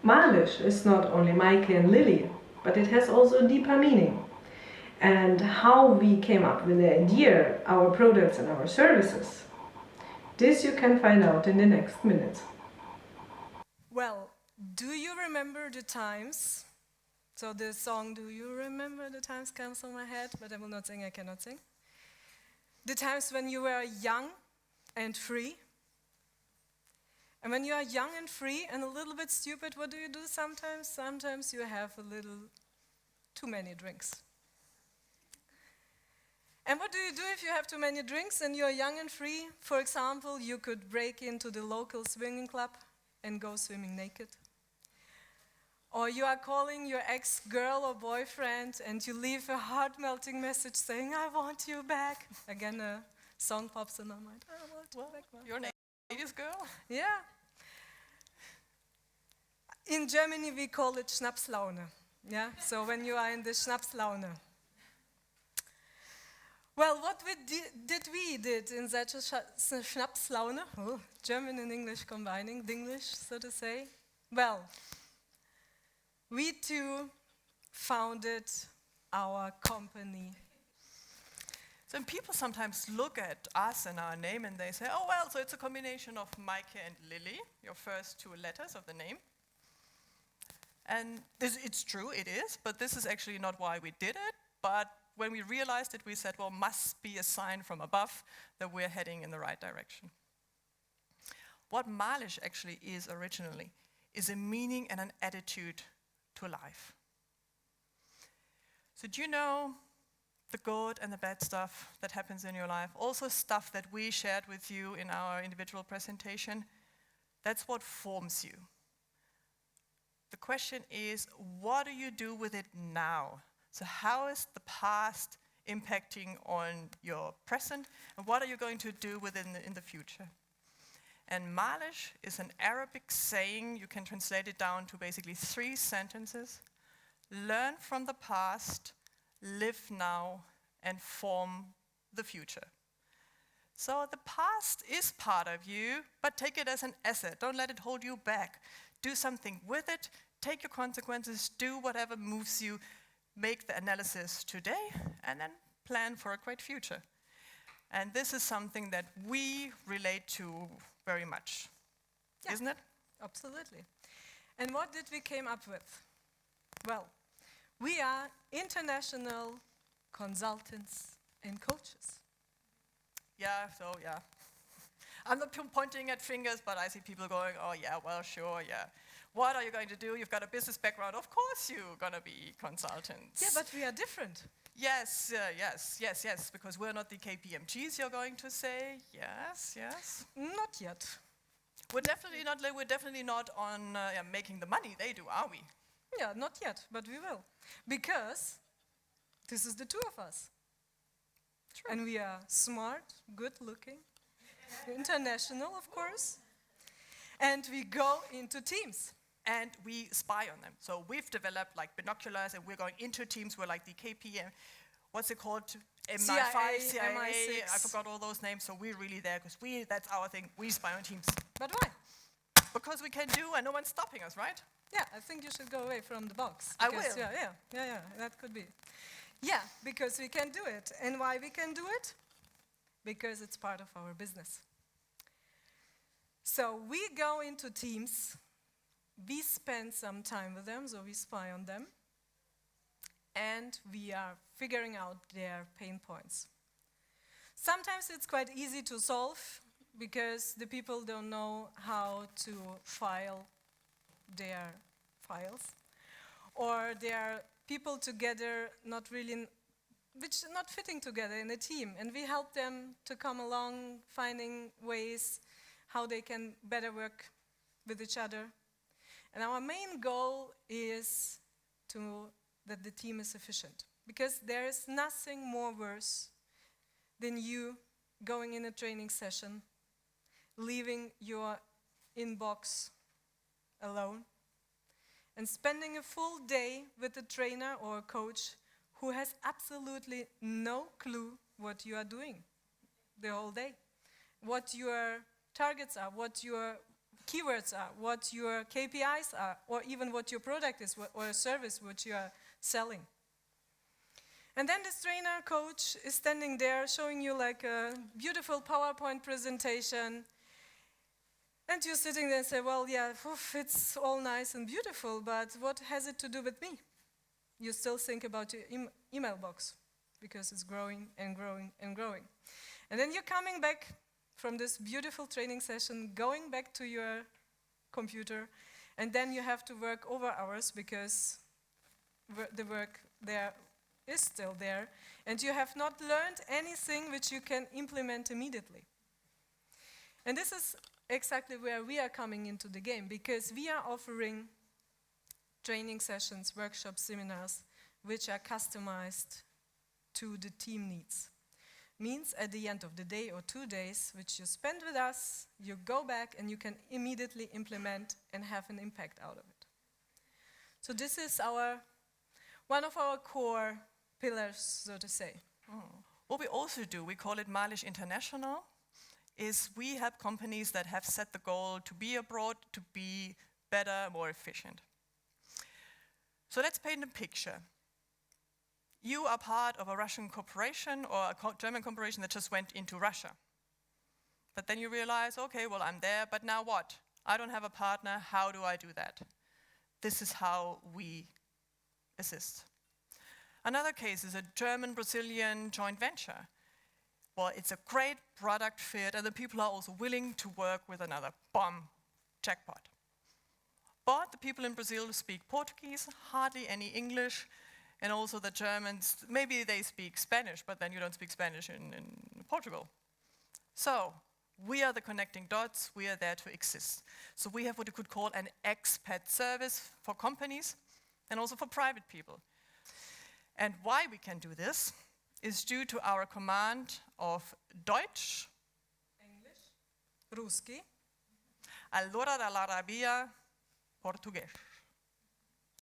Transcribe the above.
MaLish is not only Maike and Lilli, but it has also a deeper meaning. And how we came up with the idea, our products and our services, this you can find out in the next minutes. Well, do you remember the times? So the song, do you remember the times, comes on my head, but I will not sing, I cannot sing. The times when you were young and free. And when you are young and free and a little bit stupid, what do you do sometimes? Sometimes you have a little too many drinks. And what do you do if you have too many drinks and you're young and free? For example, you could break into the local swimming club and go swimming naked. Or you are calling your ex-girl or boyfriend and you leave a heart-melting message saying, I want you back. Again, a song pops in my mind. I want you back. You're an 80s girl? Yeah. In Germany, we call it Schnapslaune. Yeah? So when you are in the Schnapslaune. Well, what we did in such a Schnapslaune, German and English combining, Dinglish, so to say. Well, we too founded our company. So people sometimes look at us and our name and they say, oh, well, so it's a combination of Maike and Lilli, your first two letters of the name. And it's true, it is, but this is actually not why we did it. But when we realized it, we said, well, must be a sign from above that we're heading in the right direction. What MaLish actually is originally is a meaning and an attitude to life. So do you know the good and the bad stuff that happens in your life? Also stuff that we shared with you in our individual presentation. That's what forms you. The question is, what do you do with it now? So how is the past impacting on your present, and what are you going to do with it in the future? And MaLish is an Arabic saying, you can translate it down to basically 3 sentences. Learn from the past, live now, and form the future. So the past is part of you, but take it as an asset. Don't let it hold you back. Do something with it, take your consequences, do whatever moves you, make the analysis today, and then plan for a great future. And this is something that we relate to very much, isn't it? Absolutely. And what did we came up with? Well, we are international consultants and coaches. Yeah, I'm not pointing at fingers, but I see people going, oh yeah, well, sure, yeah. What are you going to do? You've got a business background. Of course you're going to be consultants. Yeah, but we are different. Yes, because we're not the KPMGs, you're going to say. Yes. Not yet. We're definitely not on making the money they do, are we? Yeah, not yet, but we will. Because this is the two of us. True. And we are smart, good-looking, international, of course. And we go into teams. And we spy on them. So we've developed like binoculars, and we're going into teams. We're like the KPM, what's it called? CIA, CIA, MI6. I forgot all those names. So we're really there because that's our thing. We spy on teams. But why? Because we can do, and no one's stopping us, right? Yeah, I think you should go away from the box. I will. Yeah, that could be. Yeah, because we can do it. And why we can do it? Because it's part of our business. So we go into teams, we spend some time with them, so we spy on them, and we are figuring out their pain points. Sometimes it's quite easy to solve because the people don't know how to file their files, or there are people together not fitting together in a team, and we help them to come along, finding ways how they can better work with each other. And our main goal is that the team is efficient, because there is nothing more worse than you going in a training session, leaving your inbox alone, and spending a full day with a trainer or a coach who has absolutely no clue what you are doing the whole day, what your targets are, what your keywords are, what your KPIs are, or even what your product is, or a service which you are selling. And then this trainer coach is standing there showing you like a beautiful PowerPoint presentation. And you're sitting there and say, well, yeah, it's all nice and beautiful, but what has it to do with me? You still think about your email box because it's growing and growing and growing. And then you're coming back from this beautiful training session, going back to your computer, and then you have to work over hours because the work there is still there, and you have not learned anything which you can implement immediately. And this is exactly where we are coming into the game, because we are offering training sessions, workshops, seminars, which are customized to the team needs. Means at the end of the day or 2 days, which you spend with us, you go back and you can immediately implement and have an impact out of it. So this is one of our core pillars, so to say. What we also do, we call it MaLish International, is we help companies that have set the goal to be abroad, to be better, more efficient. So let's paint a picture. You are part of a Russian corporation or a German corporation that just went into Russia. But then you realize, okay, well, I'm there, but now what? I don't have a partner, how do I do that? This is how we assist. Another case is a German-Brazilian joint venture. Well, it's a great product fit, and the people are also willing to work with another. Bomb, jackpot. But the people in Brazil speak Portuguese, hardly any English, and also the Germans, maybe they speak Spanish, but then you don't speak Spanish in Portugal. So, we are the connecting dots, we are there to exist. So we have what you could call an expat service for companies, and also for private people. And why we can do this is due to our command of Deutsch, English, Ruski, allora dall'Arabia, Português.